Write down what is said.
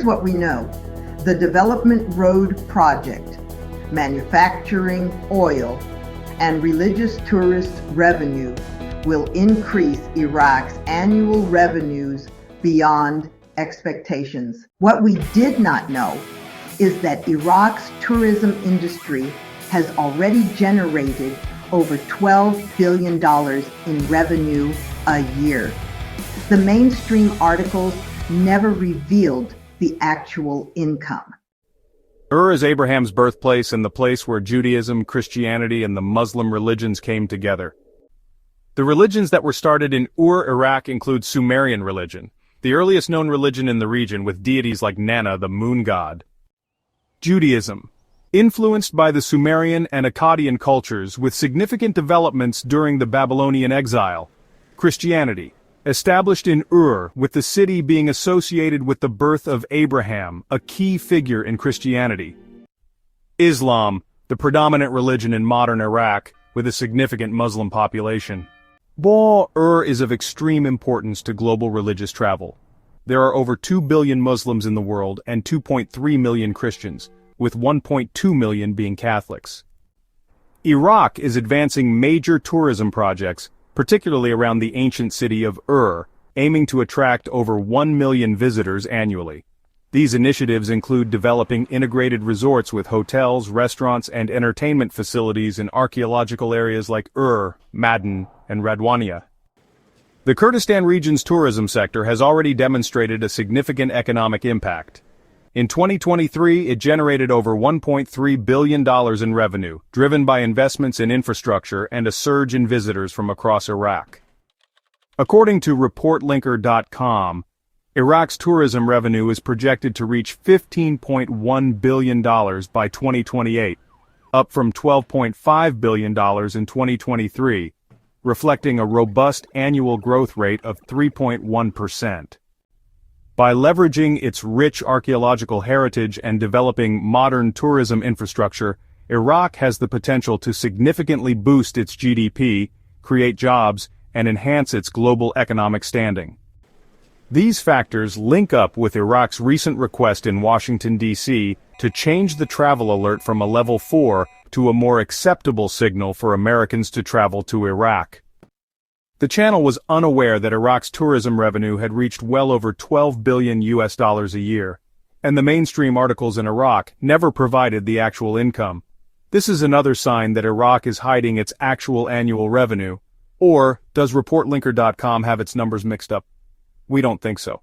Here's what we know. The Development Road Project, manufacturing, oil, and religious tourist revenue will increase Iraq's annual revenues beyond expectations. What we did not know is that Iraq's tourism industry has already generated over $12 billion in revenue a year. The mainstream articles never revealed the actual income. Is Abraham's birthplace and the place where Judaism, Christianity, and the Muslim religions came together. The religions that were started in Iraq include Sumerian religion, the earliest known religion in the region with deities like Nana, the moon god. Judaism, influenced by the Sumerian and Akkadian cultures with significant developments during the Babylonian exile. Christianity, established in with the city being associated with the birth of Abraham, a key figure in Christianity. Islam, the predominant religion in modern Iraq, with a significant Muslim population. Is of extreme importance to global religious travel. There are over 2 billion Muslims in the world and 2.3 million Christians, with 1.2 million being Catholics. Iraq is advancing major tourism projects, particularly around the ancient city of aiming to attract over 1 million visitors annually. These initiatives include developing integrated resorts with hotels, restaurants, and entertainment facilities in archaeological areas like Madin, and Radwania. The Kurdistan region's tourism sector has already demonstrated a significant economic impact. In 2023, it generated over $1.3 billion in revenue, driven by investments in infrastructure and a surge in visitors from across Iraq. According to ReportLinker.com, Iraq's tourism revenue is projected to reach $15.1 billion by 2028, up from $12.5 billion in 2023, reflecting a robust annual growth rate of 3.1%. By leveraging its rich archaeological heritage and developing modern tourism infrastructure, Iraq has the potential to significantly boost its GDP, create jobs, and enhance its global economic standing. These factors link up with Iraq's recent request in Washington, D.C. to change the travel alert from a level 4 to a more acceptable signal for Americans to travel to Iraq. The channel was unaware that Iraq's tourism revenue had reached well over $12 billion a year, and the mainstream articles in Iraq never provided the actual income. This is another sign that Iraq is hiding its actual annual revenue. Or, does ReportLinker.com have its numbers mixed up? We don't think so.